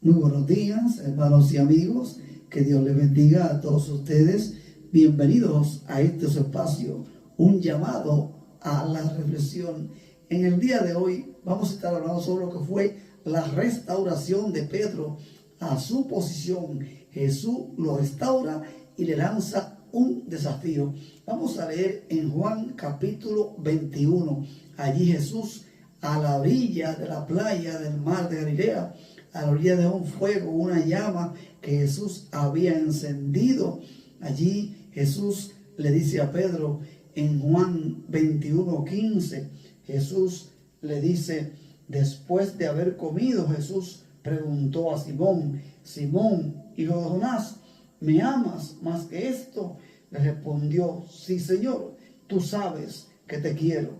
Muy buenos días, hermanos y amigos. Que Dios les bendiga a todos ustedes. Bienvenidos a este su espacio, un llamado a la reflexión. En el día de hoy vamos a estar hablando sobre lo que fue la restauración de Pedro a su posición. Jesús lo restaura y le lanza un desafío. Vamos a leer en Juan capítulo 21. Allí Jesús, a la orilla de la playa del mar de Galilea, a la orilla de un fuego, una llama que Jesús había encendido. Allí Jesús le dice a Pedro en Juan 21:15, Jesús le dice, después de haber comido, Jesús preguntó a Simón, Simón, hijo de Jonás, ¿me amas más que esto? Le respondió, sí, Señor, tú sabes que te quiero.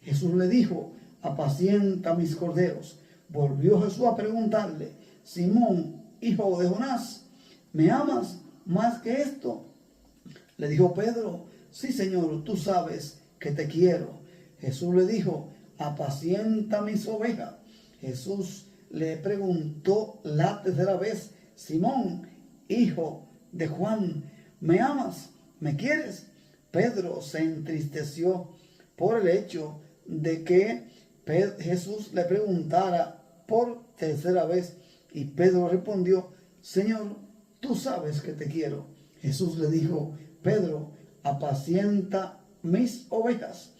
Jesús le dijo, apacienta mis corderos. Volvió Jesús a preguntarle, Simón, hijo de Jonás, ¿me amas más que esto? Le dijo Pedro, sí, Señor, tú sabes que te quiero. Jesús le dijo, apacienta mis ovejas. Jesús le preguntó la tercera vez, Simón, hijo de Juan, ¿me amas? ¿Me quieres? Pedro se entristeció por el hecho de que Jesús le preguntara por tercera vez, y Pedro respondió, Señor, tú sabes que te quiero. Jesús le dijo, Pedro, apacienta mis ovejas.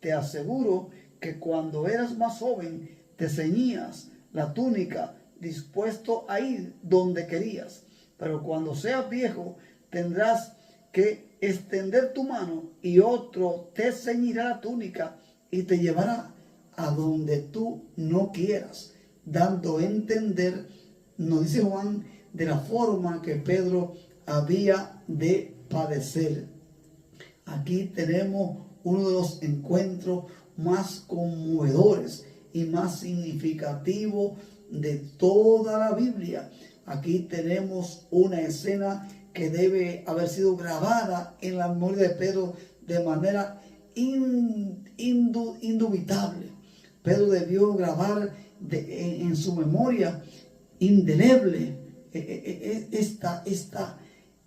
Te aseguro que cuando eras más joven te ceñías la túnica dispuesto a ir donde querías, pero cuando seas viejo tendrás que extender tu mano y otro te ceñirá la túnica y te llevará a donde tú no quieras, dando a entender, nos dice Juan, de la forma que Pedro había de padecer. Aquí tenemos uno de los encuentros más conmovedores y más significativos de toda la Biblia. Aquí tenemos una escena que debe haber sido grabada en la memoria de Pedro de manera indubitable. Pedro debió grabar en su memoria indeleble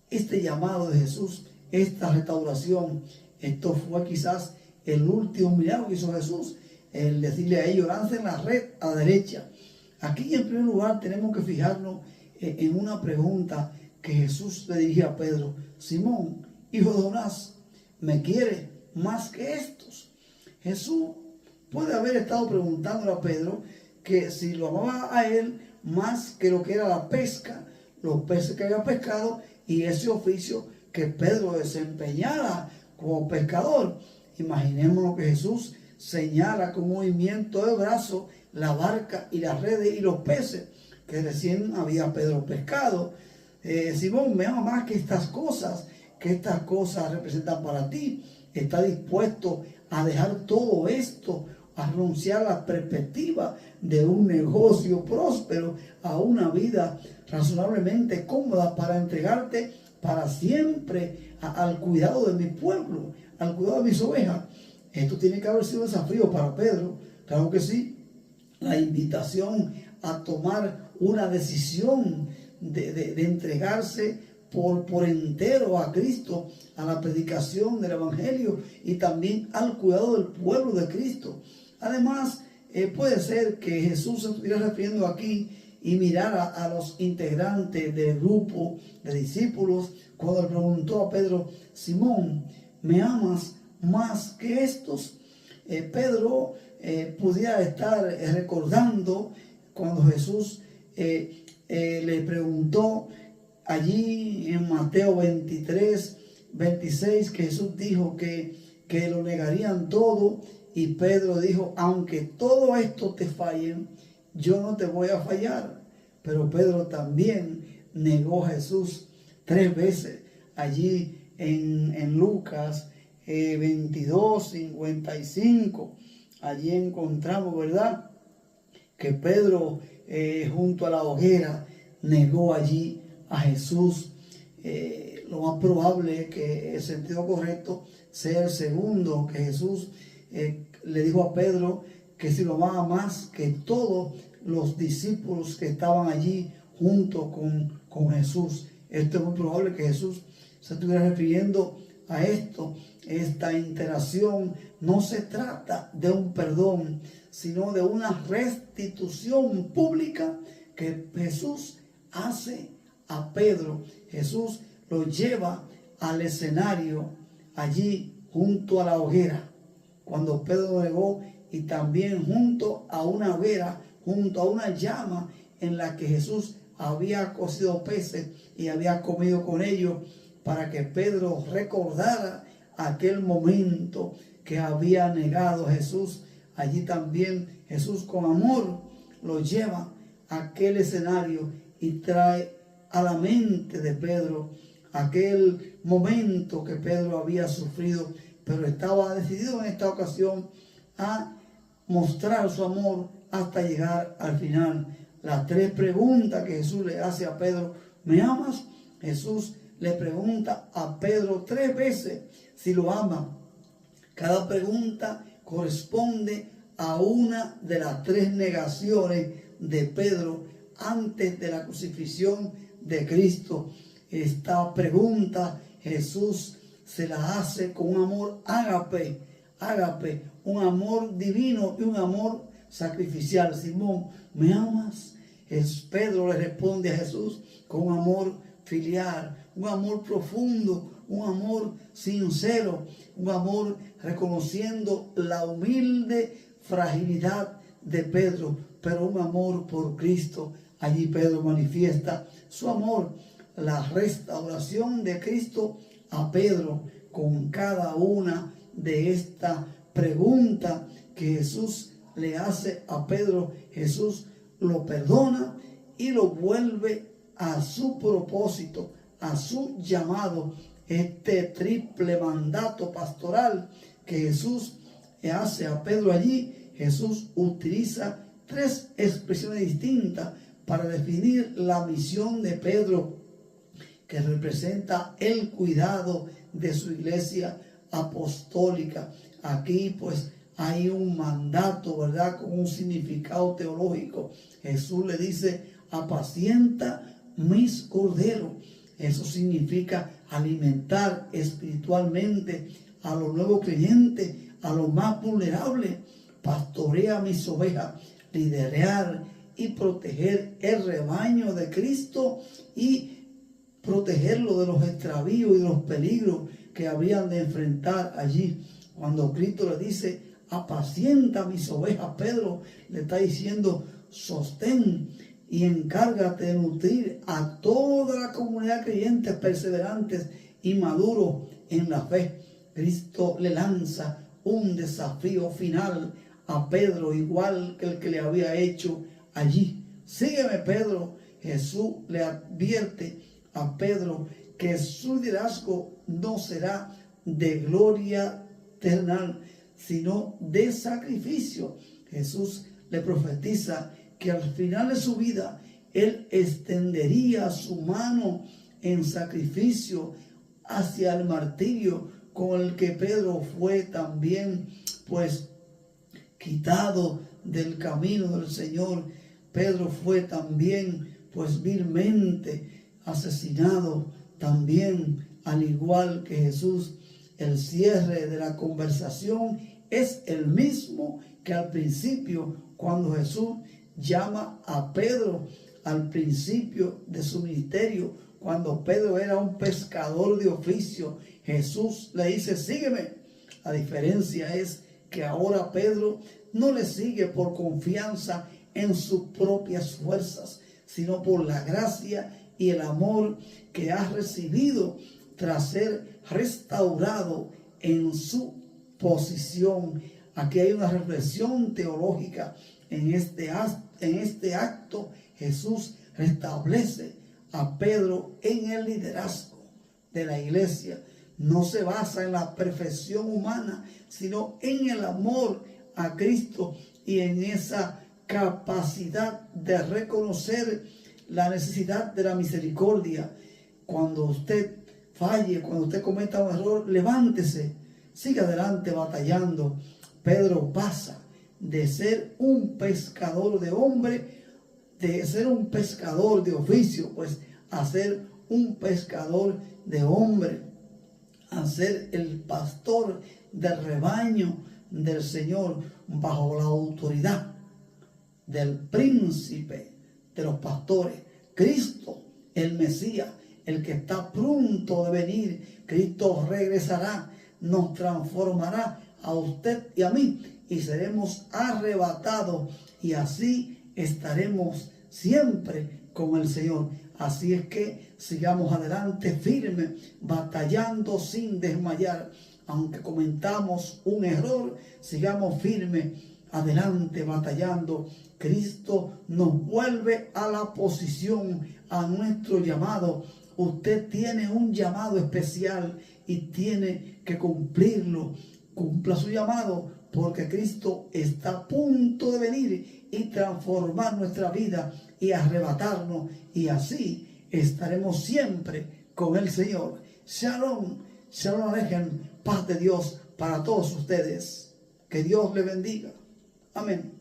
este llamado de Jesús, esta restauración. Esto fue quizás el último milagro que hizo Jesús, el decirle a ellos, lancen la red a la derecha. Aquí en primer lugar tenemos que fijarnos en una pregunta que Jesús le dirige a Pedro, Simón, hijo de Jonás, ¿me quiere más que estos? Jesús puede haber estado preguntándole a Pedro que si lo amaba a él más que lo que era la pesca, los peces que había pescado y ese oficio que Pedro desempeñara como pescador. Imaginemos que Jesús señala con movimiento de brazo la barca y las redes y los peces que recién había Pedro pescado. Simón, me ama más que estas cosas representan para ti. Está dispuesto a dejar todo esto, a renunciar a la perspectiva de un negocio próspero, a una vida razonablemente cómoda para entregarte para siempre al cuidado de mi pueblo, al cuidado de mis ovejas. Esto tiene que haber sido un desafío para Pedro, claro que sí. La invitación a tomar una decisión de entregarse por entero a Cristo, a la predicación del Evangelio y también al cuidado del pueblo de Cristo. Además, puede ser que Jesús se estuviera refiriendo aquí y mirara a los integrantes del grupo de discípulos cuando le preguntó a Pedro, Simón, ¿me amas más que estos? Pedro pudiera estar recordando cuando Jesús le preguntó allí en Mateo 23:26, que Jesús dijo que lo negarían todo, y Pedro dijo, aunque todo esto te fallen, yo no te voy a fallar. Pero Pedro también negó a Jesús 3 veces. Allí en Lucas 22:55, allí encontramos, ¿verdad?, que Pedro junto a la hoguera negó allí a Jesús. Lo más probable es que el sentido correcto sea el segundo, que Jesús le dijo a Pedro que si lo amaba más que todos los discípulos que estaban allí junto con Jesús. Esto es muy probable que Jesús se estuviera refiriendo a esto. Esta interacción no se trata de un perdón, sino de una restitución pública que Jesús hace a Pedro. Jesús lo lleva al escenario allí junto a la hoguera, cuando Pedro negó, y también junto a una hoguera, junto a una llama en la que Jesús había cocido peces y había comido con ellos, para que Pedro recordara aquel momento que había negado a Jesús. Allí también Jesús con amor lo lleva a aquel escenario y trae a la mente de Pedro aquel momento que Pedro había sufrido, pero estaba decidido en esta ocasión a mostrar su amor hasta llegar al final. Las 3 preguntas que Jesús le hace a Pedro: ¿me amas? Jesús le pregunta a Pedro 3 veces si lo ama. Cada pregunta corresponde a una de las 3 negaciones de Pedro antes de la crucifixión de Cristo. Esta pregunta Jesús se la hace con un amor ágape, un amor divino y un amor sacrificial. Simón, ¿me amas? Pedro le responde a Jesús con un amor filial, un amor profundo, un amor sincero, un amor reconociendo la humilde fragilidad de Pedro, pero un amor por Cristo. Allí Pedro manifiesta su amor, la restauración de Cristo a Pedro con cada una de estas preguntas que Jesús le hace a Pedro. Jesús lo perdona y lo vuelve a su propósito, a su llamado. Este triple mandato pastoral que Jesús hace a Pedro allí, Jesús utiliza 3 expresiones distintas para definir la misión de Pedro, que representa el cuidado de su iglesia apostólica. Aquí pues hay un mandato, ¿verdad?, con un significado teológico. Jesús le dice: apacienta mis corderos. Eso significa alimentar espiritualmente a los nuevos creyentes, a los más vulnerables. Pastorea mis ovejas, liderar y proteger el rebaño de Cristo y protegerlo de los extravíos y de los peligros que habían de enfrentar allí. Cuando Cristo le dice: apacienta mis ovejas, Pedro le está diciendo: sostén y encárgate de nutrir a toda la comunidad creyentes perseverantes y maduros en la fe. Cristo le lanza un desafío final a Pedro, igual que el que le había hecho allí. Sígueme, Pedro. Jesús le advierte a Pedro que su liderazgo no será de gloria terrenal, sino de sacrificio. Jesús le profetiza que al final de su vida él extendería su mano en sacrificio hacia el martirio, con el que Pedro fue también pues quitado del camino del Señor. Pedro fue también pues vilmente asesinado también, al igual que Jesús. El cierre de la conversación es el mismo que al principio, cuando Jesús llama a Pedro al principio de su ministerio. Cuando Pedro era un pescador de oficio, Jesús le dice: sígueme. La diferencia es que ahora Pedro no le sigue por confianza en sus propias fuerzas, sino por la gracia y el amor que ha recibido tras ser restaurado en su posición. Aquí hay una reflexión teológica. En este acto Jesús restablece a Pedro en el liderazgo de la iglesia. No se basa en la perfección humana, sino en el amor a Cristo y en esa capacidad de reconocer la necesidad de la misericordia. Cuando usted falle, cuando usted cometa un error, levántese, siga adelante batallando. Pedro pasa de ser un pescador de hombres de ser un pescador de oficio, pues a ser un pescador de hombre, a ser el pastor del rebaño del Señor bajo la autoridad del príncipe de los pastores, Cristo, el Mesías, el que está pronto de venir. Cristo regresará, nos transformará a usted y a mí y seremos arrebatados y así estaremos siempre con el Señor. Así es que sigamos adelante firme, batallando sin desmayar. Aunque cometamos un error, sigamos firme adelante batallando. Cristo nos vuelve a la posición, a nuestro llamado. Usted tiene un llamado especial y tiene que cumplirlo. Cumpla su llamado, porque Cristo está a punto de venir y transformar nuestra vida y arrebatarnos, y así estaremos siempre con el Señor. Shalom, shalom alejem, paz de Dios para todos ustedes. Que Dios le bendiga. Amén.